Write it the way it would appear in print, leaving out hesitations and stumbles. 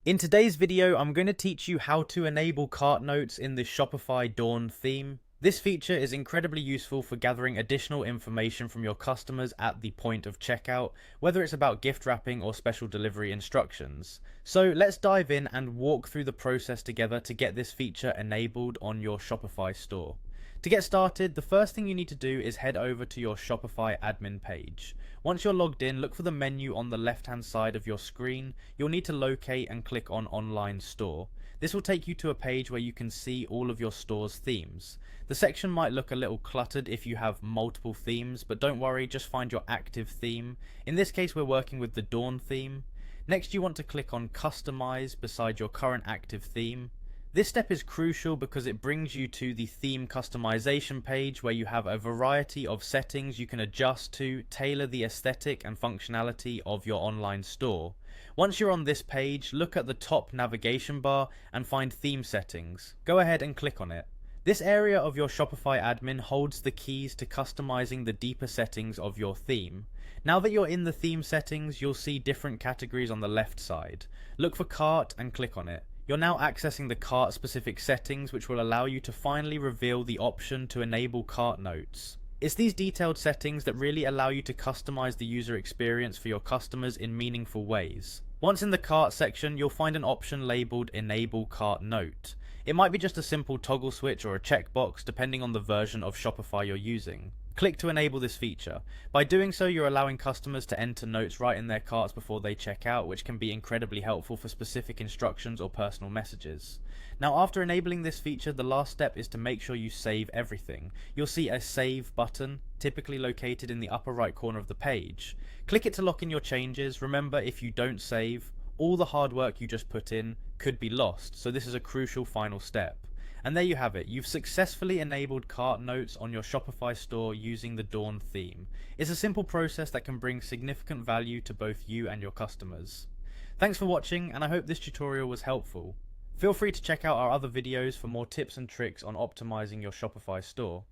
In today's video, I'm going to teach you how to enable cart notes in the Shopify Dawn theme. This feature is incredibly useful for gathering additional information from your customers at the point of checkout, whether it's about gift wrapping or special delivery instructions. So let's dive in and walk through the process together to get this feature enabled on your Shopify store. To get started, the first thing you need to do is head over to your Shopify admin page. Once you're logged in, look for the menu on the left-hand side of your screen. You'll need to locate and click on Online Store. This will take you to a page where you can see all of your store's themes. The section might look a little cluttered if you have multiple themes, but don't worry, just find your active theme. In this case, we're working with the Dawn theme. Next, you want to click on Customize beside your current active theme. This step is crucial because it brings you to the theme customization page where you have a variety of settings you can adjust to tailor the aesthetic and functionality of your online store. Once you're on this page, look at the top navigation bar and find theme settings. Go ahead and click on it. This area of your Shopify admin holds the keys to customizing the deeper settings of your theme. Now that you're in the theme settings, you'll see different categories on the left side. Look for cart and click on it. You're now accessing the cart specific settings, which will allow you to finally reveal the option to enable cart notes. It's these detailed settings that really allow you to customize the user experience for your customers in meaningful ways. Once in the cart section, you'll find an option labeled Enable Cart Note. It might be just a simple toggle switch or a checkbox depending on the version of Shopify you're using. Click to enable this feature. By doing so, you're allowing customers to enter notes right in their carts before they check out, which can be incredibly helpful for specific instructions or personal messages. Now, after enabling this feature, the last step is to make sure you save everything. You'll see a Save button, typically located in the upper right corner of the page. Click it to lock in your changes. Remember, if you don't save, all the hard work you just put in could be lost, so this is a crucial final step. And there you have it, you've successfully enabled cart notes on your Shopify store using the Dawn theme. It's a simple process that can bring significant value to both you and your customers. Thanks for watching, and I hope this tutorial was helpful. Feel free to check out our other videos for more tips and tricks on optimizing your Shopify store.